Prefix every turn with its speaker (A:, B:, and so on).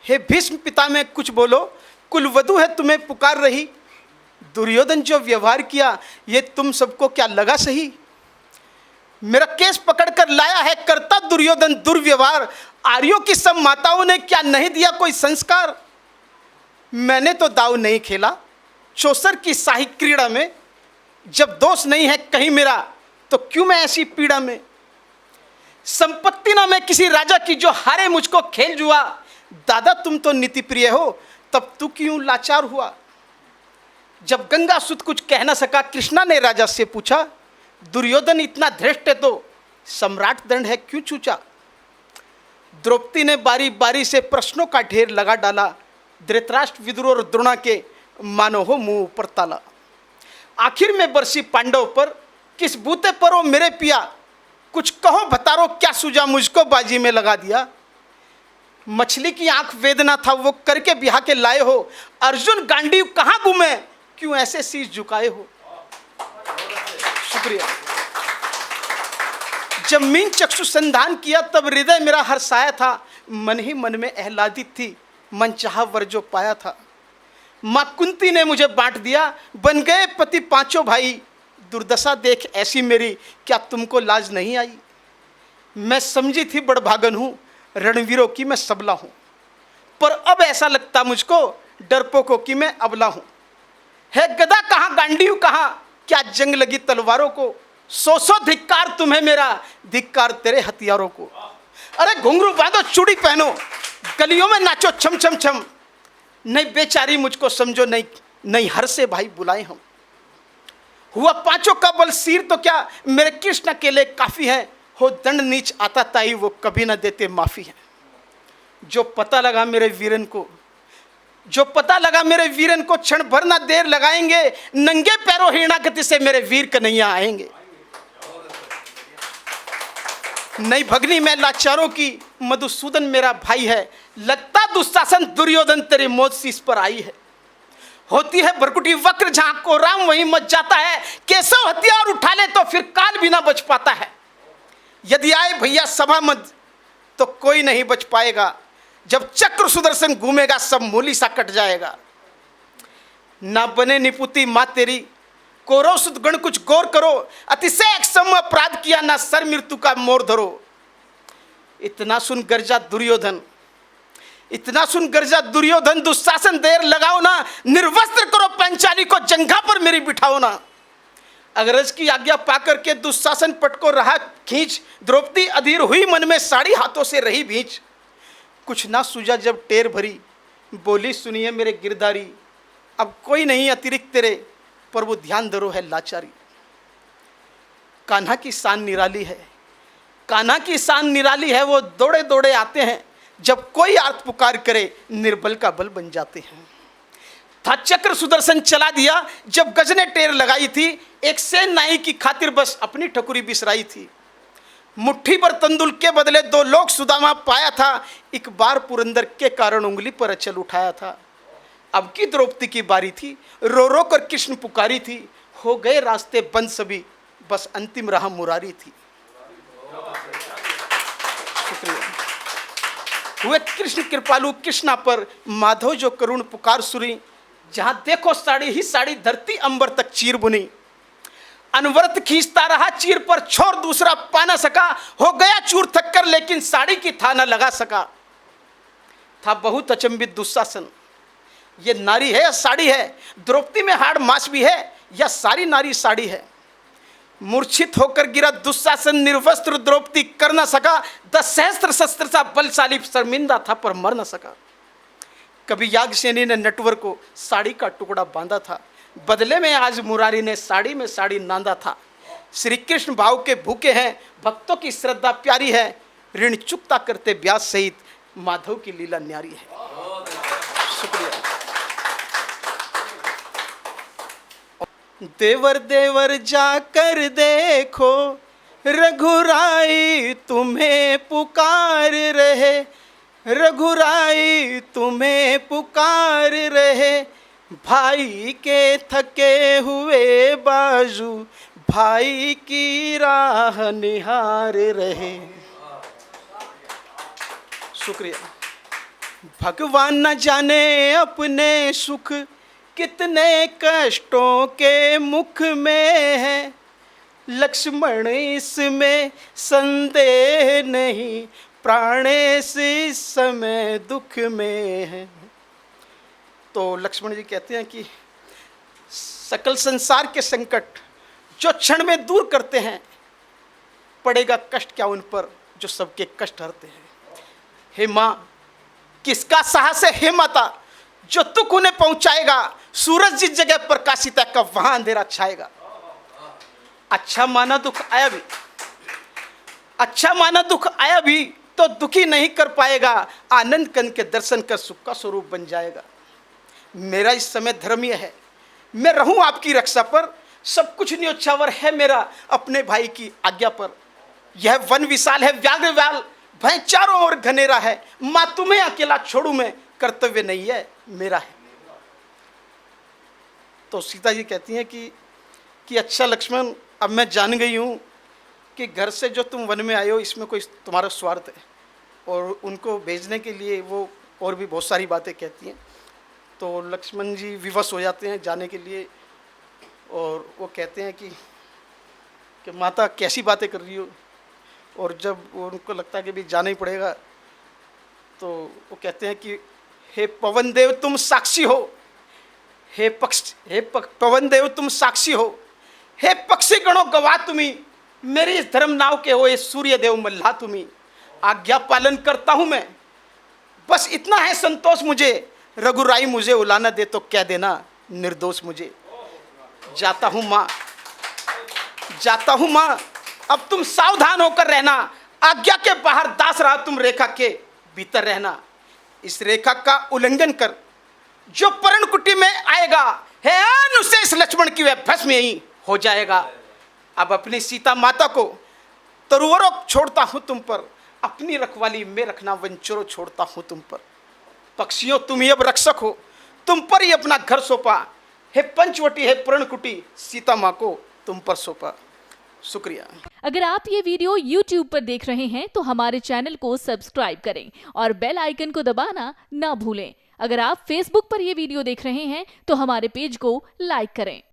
A: हे भीष्म पितामह कुछ बोलो, कुलवधू है तुम्हें पुकार रही। दुर्योधन जो व्यवहार किया ये तुम सबको क्या लगा सही? मेरा केस पकड़कर लाया है करता दुर्योधन दुर्व्यवहार। आर्यों की सब माताओं ने क्या नहीं दिया कोई संस्कार? मैंने तो दाव नहीं खेला चौसर की शाही क्रीड़ा में। जब दोष नहीं है कहीं मेरा तो क्यों मैं ऐसी पीड़ा में? संपत्ति ना मैं किसी राजा की जो हारे मुझको खेल जुआ। दादा तुम तो नीति प्रिय हो तब तू क्यों लाचार हुआ? जब गंगा सुत कुछ कह न सका कृष्णा ने राजा से पूछा। दुर्योधन इतना धृष्ट है तो सम्राट दंड है क्यों चूचा? द्रौपदी ने बारी बारी से प्रश्नों का ढेर लगा डाला। धृतराष्ट्र विदुर और द्रोणा के मानो हो मुंह ऊपर ताला। आखिर में बरसी पांडव पर किस बूते पर हो मेरे पिया? कुछ कहो बतारो क्या सूझा मुझको बाजी में लगा दिया। मछली की आंख वेदना था वो करके बिहा के लाए हो। अर्जुन गांडीव कहाँ गुमे क्यों ऐसे शीश झुकाए हो? शुक्रिया। जब मीन चक्षु संधान किया तब हृदय मेरा हर्षाया था। मन ही मन में आह्लादित थी मन चाह वर जो पाया था। मां कुंती ने मुझे बांट दिया बन गए पति पांचों भाई। दुर्दशा देख ऐसी मेरी क्या तुमको लाज नहीं आई? मैं समझी थी बड़भागन हूं रणवीरों की मैं सबला हूं। पर अब ऐसा लगता मुझको डरपोकों की मैं अबला हूं। है गदा कहाँ गांडीव कहाँ क्या जंग लगी तलवारों को? सौ धिक्कार तुम्हें मेरा धिक्कार तेरे हथियारों को। अरे घुंघरू बांधो चूड़ी पहनो गलियों में नाचो छम छम छम। नहीं बेचारी मुझको समझो नहीं हर से भाई बुलाए हम। हुआ पांचों का बल सिर तो क्या मेरे कृष्ण अकेले काफी है। हो दंड नीच आता ताई वो कभी ना देते माफी है। जो पता लगा मेरे वीरन को क्षण भर ना देर लगाएंगे। नंगे पैरों हिरणागति से मेरे वीर कन्हैया आएंगे। नई भगनी में लाचारों की मधुसूदन मेरा भाई है। लगता दुशासन दुर्योधन तेरी मौत शीश पर आई है। होती है भरकुटी वक्र जहां को राम वहीं मच जाता है। केशव हथियार उठा ले तो फिर काल भी ना बच पाता है। यदि आए भैया सभा मत तो कोई नहीं बच पाएगा। जब चक्र सुदर्शन घूमेगा सब मूली सा कट जाएगा। ना बने निपुती मां तेरी कौरव सुत गण कुछ गौर करो। अतिशय सम अपराध किया ना सर मृत्यु का मोर धरो। इतना सुन गर्जा दुर्योधन दुशासन देर लगाओ ना। निर्वस्त्र करो पंचाली को जंघा पर मेरी बिठाओ ना। अग्रज की आज्ञा पाकर के दुशासन पट को रहा खींच। द्रौपदी अधीर हुई मन में साड़ी हाथों से रही भींच। कुछ ना सूझा जब टेर भरी बोली सुनिए मेरे गिरधारी। अब कोई नहीं अतिरिक्त तेरे पर वो ध्यान धरो है लाचारी। कान्हा की शान निराली है। वो दौड़े दौड़े आते हैं जब कोई आर्त पुकार करे निर्बल का बल बन जाते हैं। था चक्र सुदर्शन चला दिया जब गजने टेर लगाई थी। एक सेन नाई की खातिर बस अपनी ठकुरी बिसराई थी। मुट्ठी पर तंदुल के बदले 2 लोक सुदामा पाया था। एक बार पुरंदर के कारण उंगली पर अचल उठाया था। अब की द्रौपदी की बारी थी रो रो कर कृष्ण पुकारी थी। हो गए रास्ते बंद सभी बस अंतिम राह मुरारी थी। शुक्रिया। हुए कृष्ण कृपालु कृष्णा पर माधव जो करुण पुकार सुरी। जहां देखो साड़ी ही साड़ी धरती अंबर तक चीर बुनी। अनवरत खींचता रहा चीर पर छोर दूसरा पा न सका। हो गया चूर थक्कर लेकिन साड़ी की था न लगा सका। था बहुत अचंभित दुशासन ये नारी है या साड़ी है? द्रौपदी में हाड़ मांस भी है या सारी नारी साड़ी है? मूर्छित होकर गिरा दुशासन निर्वस्त्र द्रौपदी कर न सका। 10 सहस्त्र शस्त्र सा बलशाली शर्मिंदा था पर मर न सका। कभी याज्ञसेनी ने नटवर को साड़ी का टुकड़ा बांधा था। बदले में आज मुरारी ने साड़ी में साड़ी नांदा था। श्री कृष्ण भाव के भूखे हैं भक्तों की श्रद्धा प्यारी है। ऋण चुकता करते व्यास सहित माधव की लीला न्यारी है। शुक्रिया। देवर देवर जाकर देखो रघुराई तुम्हें पुकार रहे। रघुराई तुम्हें पुकार रहे। भाई के थके हुए बाजू भाई की राह निहार रहे। शुक्रिया। भगवान न जाने अपने सुख कितने कष्टों के मुख में है, लक्ष्मण इसमें संदेह नहीं, प्राणेश इस समय दुख में है। तो लक्ष्मण जी कहते हैं कि सकल संसार के संकट जो क्षण में दूर करते हैं, पड़ेगा कष्ट क्या उन पर जो सबके कष्ट हरते हैं। हे माँ, किसका साहस है हे माता, जो दुख उन्हें पहुंचाएगा, सूरज जिस जगह प्रकाशित है कब वहां अंधेरा छाएगा। अच्छा माना दुख आया भी, अच्छा माना दुख आया भी तो दुखी नहीं कर पाएगा, आनंद कंद के दर्शन कर सुख का स्वरूप बन जाएगा। मेरा इस समय धर्म यह है, मैं रहूं आपकी रक्षा पर, सब कुछ न्योछावर है मेरा अपने भाई की आज्ञा पर। यह वन विशाल है व्याघ्र व्याल, भय चारों ओर घनेरा है, मां तुम्हें अकेला छोड़ू मैं, कर्तव्य नहीं है मेरा है। तो सीता जी कहती हैं कि अच्छा लक्ष्मण, अब मैं जान गई हूं कि घर से जो तुम वन में आए हो इसमें कोई तुम्हारा स्वार्थ है, और उनको भेजने के लिए वो और भी बहुत सारी बातें कहती हैं। तो लक्ष्मण जी विवश हो जाते हैं जाने के लिए, और वो कहते हैं कि माता कैसी बातें कर रही हो। और जब उनको लगता है कि भी जाना ही पड़ेगा, तो वो कहते हैं कि हे पवन देव तुम साक्षी हो, पवन देव तुम साक्षी हो, हे पक्षी गणों गवाह तुम्ही, मेरी इस धर्म नाव के हो ये सूर्य देव मल्लाह तुम्ही। आज्ञा पालन करता हूं मैं, बस इतना है संतोष मुझे, रघुराई मुझे उलाना दे तो कह देना निर्दोष मुझे। जाता हूं माँ, जाता हूं माँ, अब तुम सावधान होकर रहना, आज्ञा के बाहर दास रहा तुम रेखा के भीतर रहना। इस रेखा का उल्लंघन कर जो पर्णकुटी में आएगा, है अनुशेष लक्ष्मण की वह भस्म यही हो जाएगा। अब अपनी सीता माता को तरुवरों छोड़ता हूं तुम पर, अपनी रखवाली में रखना वंचरों छोड़ता हूं तुम पर। पक्षियों तुम ही अब रक्षक हो, तुम पर ही अपना घर सौंपा, हे पंचवटी है पर्णकुटी, सीता माँ को तुम पर सौंपा। शुक्रिया।
B: अगर आप ये वीडियो YouTube पर देख रहे हैं तो हमारे चैनल को सब्सक्राइब करें और बेल आइकन को दबाना ना भूलें। अगर आप Facebook पर ये वीडियो देख रहे हैं तो हमारे पेज को लाइक करें।